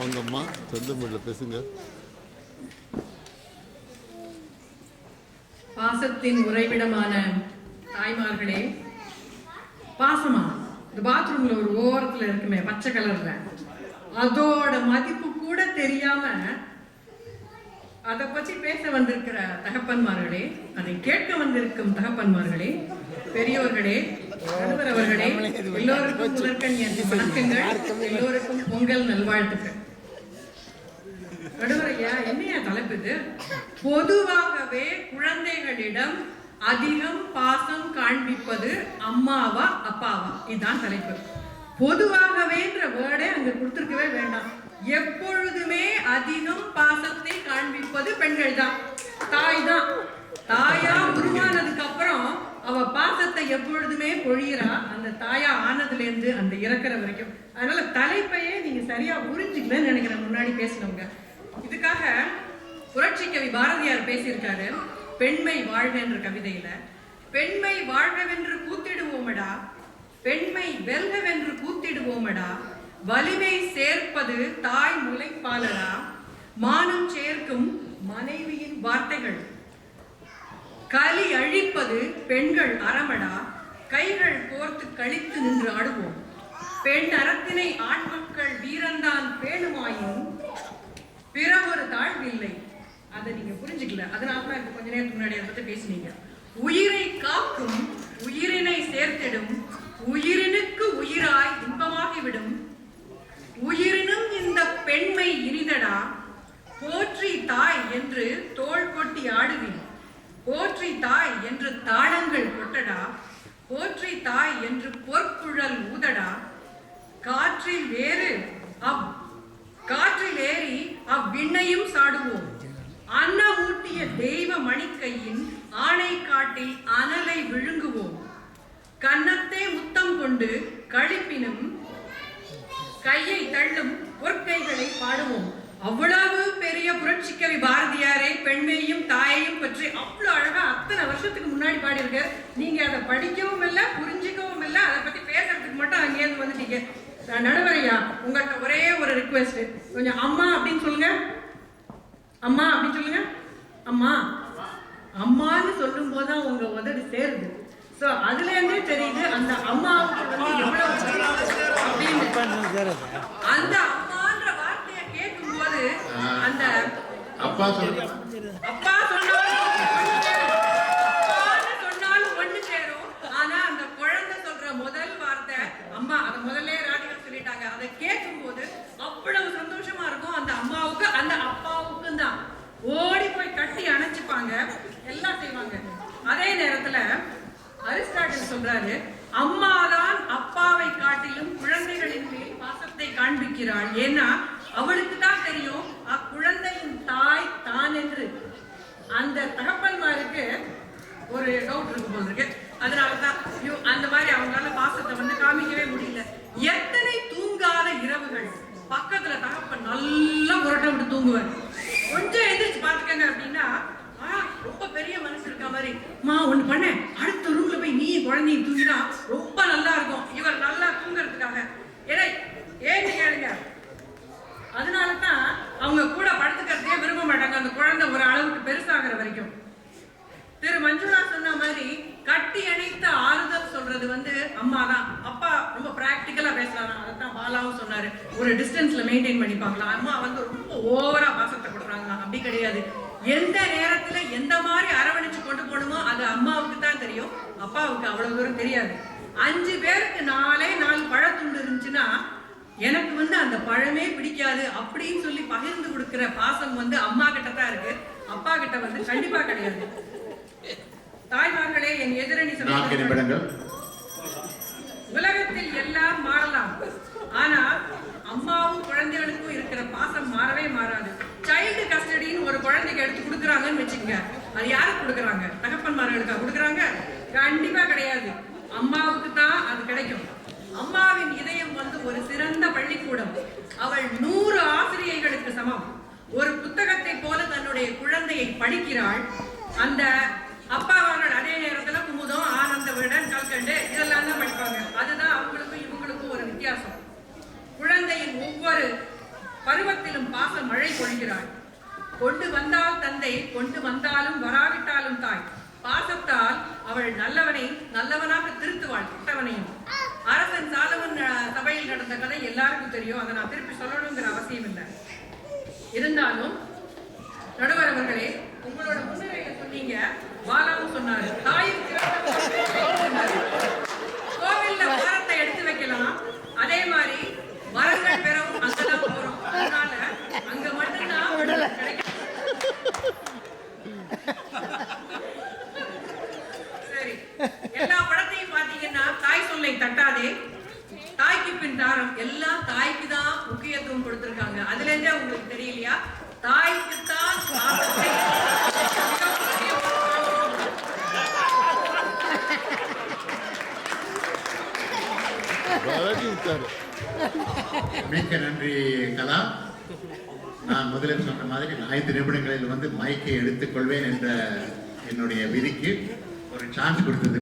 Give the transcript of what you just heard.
வாங்கம்மா, செந்தமிழ்ல பேசுங்க. பாசத்தின் உறைவிடமான தாய்மார்களே, பாசமா இந்த பாத்ரூம்ல ஒரு ஓரத்துல இருக்குமே பச்சை கலர்ல, அதோட மதிப்பு கூட தெரியாம அதை பற்றி பேச வந்திருக்கிற தகப்பன்மார்களே, அதை கேட்க வந்திருக்கும் தகப்பன்மார்களே, பெரியோர்களே, நடுவர் அவர்களே, எல்லோருக்கும் முதற்கண் என் வணக்கங்கள், எல்லோருக்கும் பொங்கல் நல்வாழ்த்துக்கள். நடுவர் ஐயா, என்னையா தலைப்பு இது? பொதுவாகவே குழந்தைகளிடம் அதிகம் பாசம் காண்பிப்பது அம்மாவா அப்பாவா? இதுதான் தலைப்பு. பொதுவாகவேன்ற வேர்டே அங்க கொடுத்திருக்கவே வேண்டாம். எப்பொழுதுமே அதிகம் பாசத்தை காண்பிப்பது பெண்கள் தான், தாய் தான். தாயா உருவானதுக்கு அப்புறம் அவ பாசத்தை எப்பொழுதுமே பொழியறா, அந்த தாயா ஆனதுல இருந்து அந்த இறக்குற வரைக்கும். அதனால தலைப்பையே நீங்க சரியா புரிஞ்சுக்கலன்னு நினைக்கிறேன் முன்னாடி பேசினவங்க. இதுக்காக புரட்சி கவி பாரதியார் பேசியிருக்காரு. பெண்மை வாழ்க என்ற கவிதையில, பெண்மை வாழ்கவென்று கூத்திடுவோமடா, பெண்மை வெல்கவென்று கூத்திடுவோமடா, வலிமை சேர்ப்பது தாய் முளைப்பாலடா, மானம் சேர்க்கும் மனைவியின் வார்த்தைகள், கலி அழிப்பது பெண்கள் அறமடா, கைகள் கோர்த்து கழித்து நின்று ஆடுவோம், பெண் அறத்தினை ஆண் மக்கள் வீரந்தான் பேணுமாயும் பிற ஒரு தாழ்வில்லை. அதை நீங்க புரிஞ்சுக்கல, அதனாலதான் இப்ப கொஞ்ச நேரத்துக்கு முன்னாடி அதை பத்தி பேசினீங்க. உயிரை காக்கும் உயிரினை சேர்த்திடும், உயிரினுக்கு உயிராய் இன்பமாகிவிடும், உயிரினும் இந்த பெண்மை இனிதடா, போற்றி தாய் என்று தோள் கொட்டி ஆடுவின், போற்றி தாய் என்று தாளங்கள் கொட்டடா, போற்றி தாய் என்று பொற்குழல் ஊதடா, காற்றில் வேறு காற்றில் ஏறி அவ்விண்ணையும் சாடுவோம், அன்னமூட்டிய தெய்வ மணிக்கையின் ஆணை காட்டில் அனலை விழுங்குவோம், கன்னத்தே முத்தம் கொண்டு கழிப்பினும் கையை தள்ளும் பொற்கைகளை பாடுவோம். அவ்வளவு பெரிய புரட்சிக்கவி பாரதியாரை பெண்மையும் தாயையும் பற்றி அவ்வளவு அழகா அத்தனை வருஷத்துக்கு முன்னாடி பாடியிருக்க. நீங்க அதை படிக்கவும் இல்லை, புரிஞ்சுக்கவும் இல்லை, அதை பத்தி பேசுறதுக்கு மட்டும் அங்கேயிருந்து வந்துட்டீங்க. நடுவரையா, உங்கள்கிட்ட ஒரே ஒரு ரிக்வெஸ்ட், கொஞ்சம் அம்மா அப்படின்னு சொல்லுங்க, அம்மா அப்படின்னு சொல்லுங்க. அம்மா அம்மான்னு சொல்லும் போதுதான் உங்க உதடு சேருது. சோ அதுல இருந்தே தெரியுது அந்த அம்மாவுக்கு வந்து எவ்வளவு அப்படின்னு. அந்த அம்மான்ற வார்த்தையை கேட்கும் போது அந்த அப்பா சொன்னாலும் ஒண்ணு சேரும். ஆனா அந்த குழந்தை சொல்ற முதல் வார்த்தை அம்மா, அதை முதல்ல ராதிகா சொல்லிட்டாங்க. அதை கேட்கும் போது அவ்வளவு சந்தோஷமா இருக்கும். அந்த அம்மாவுக்கு அந்த அப்பாவுக்கும் தான் ஓடி போய் கட்டி அணைச்சுப்பாங்க, எல்லாம் செய்வாங்க. அதே நேரத்துல அரிஸ்டாட்டில் சொல்றாரு, அம்மாதான் அப்பாவை காட்டிலும் குழந்தைகளின் மேல் பாசத்தை காண்பிக்கிறாள். ஏன்னா அவளுக்கு தான் தெரியும் அக்குழந்தையின் தாய் தான் என்று. அந்த தகப்பன்மாருக்கு ஒரு டவுட் இருக்கு போல் இருக்கு. அதனாலதான் அந்த மாதிரி அவங்களால பாசத்தை வந்து காமிக்கவே முடியல. எத்தனை தூங்காத இரவுகள், பக்கத்துல தகப்பன் நல்லா புரட்ட விட்டு தூங்குவார். கொஞ்சம் எந்திரிச்சு பாத்துக்கங்க அப்படின்னா ரொம்ப பெரிய மனசு இருக்க மாதிரி, மா ஒண்ணு பண்ண, அடுத்த ரூம்ல போய் நீ குழந்தைய தூங்கினா ரொம்ப நல்லா இருக்கும், இவர் நல்லா தூங்குறதுக்காக. ஏன்னு கேளுங்க. அதனாலதான் அவங்க கூட படுத்துக்கிறதே விரும்ப மாட்டாங்க, அந்த குழந்தை ஒரு அளவுக்கு பெருசாகிற வரைக்கும். திரு மஞ்சுளா சொன்ன மாதிரி கட்டி அணைத்த ஆறுதல் சொல்றது வந்து அம்மா தான். அப்பா ரொம்ப பிராக்டிக்கலா பேசலாம், அதைத்தான் பாலாவும் சொன்னாரு, ஒரு டிஸ்டன்ஸ்ல மெயின்டைன் பண்ணிப்பாங்களா. அம்மா வந்து ரொம்ப ஓவரா பாசத்தை கொடுக்குறாங்களா, அப்படி கிடையாது. எந்த நேரத்துல எந்த மாதிரி அரவணைச்சு கொண்டு போகணுமோ அது அம்மாவுக்கு தான் தெரியும், அப்பாவுக்கு அவ்வளவு தூரம் தெரியாது. 5 பேருக்கு 4 பழத்துண்டு இருந்துச்சுன்னா எனக்கு வந்து அந்த பழமே பிடிக்காது அப்படின்னு சொல்லி பகிர்ந்து கொடுக்கிற பாசம் வந்து அம்மா கிட்ட தான் இருக்கு, அப்பா கிட்ட வந்து கண்டிப்பா கிடையாது. தாய்மார்களே, என் எதிரணி நிமிடங்கள். உலகத்தில் எல்லாம் மாறலாம், ஆனா அம்மாவும் குழந்தைகளுக்கும் இருக்கிற பாசம் மாறவே மாறாது. சைல்டு கஸ்டடின்னு ஒரு குழந்தைக்கு எடுத்து கொடுக்குறாங்கன்னு வச்சுக்கோங்க, அது யாருக்கு கொடுக்குறாங்க? தகப்பன்மார்களுக்கா கொடுக்குறாங்க? கண்டிப்பா கிடையாது, அம்மாவுக்கு தான் அது கிடைக்கும். அம்மாவின் இதயம் வந்து ஒரு சிறந்த பள்ளிக்கூடம். அவள் 100 ஆசிரியர்களுக்கு சமம். ஒரு புத்தகத்தை போல தன்னுடைய குழந்தையை படிக்கிறாள். அந்த அப்பாவார்கள் அதே நேரத்துல குமுதம், ஆனந்த விடன், கல்கண்டு இதெல்லாம் தான் படிப்பாங்க. அதுதான் அவங்களுக்கும் இவங்களுக்கும் ஒரு வித்தியாசம். குழந்தையின் ஒவ்வொரு பருவத்தை மழை பொழிகிறாள். கொண்டு வந்தால் தந்தை, கொண்டு வந்தாலும் வராவிட்டாலும் தாய். பாசத்தால் அவள் நல்லவனை நல்லவனாக திருத்துவாள், கெட்டவனையும். அரசன் சாலமன் சபையில் நடந்த கதை எல்லாருக்கும் தெரியும், அதை நான் திருப்பி சொல்லணுங்கிற அவசியம் இல்லை. இருந்தாலும் நடுவர் அவர்களே, உங்களோட முன்னுரையில சொன்னீங்க, பாலாவும் சொன்னாரு, தாயும் கோவில்ல வாரத்தை எடுத்து வைக்கலாம், அதே மாதிரி வரங்கள் பெறவும் அங்கதான் போறோம். அதனால அங்க மட்டும்தான் கிடைக்கும். சரி, எல்லா படத்தையும் பாத்தீங்கன்னா தாய் சொல்லை தட்டாதே, தாய்க்கு பின் தாரம், எல்லாம் தாய்க்கு தான் முக்கியத்துவம் கொடுத்திருக்காங்க. அதுல இருந்தே உங்களுக்கு தெரியலையா, தாய்க்குத்தான் பாசத்தை மிக்க நன்றி கலா. நான் முதலில் சொன்ன மாதிரி 5 நிமிடங்களில் மைக்கை எடுத்துக்கொள்வேன் என்ற என்னுடைய விதிக்கு ஒரு சான்ஸ் கொடுத்தது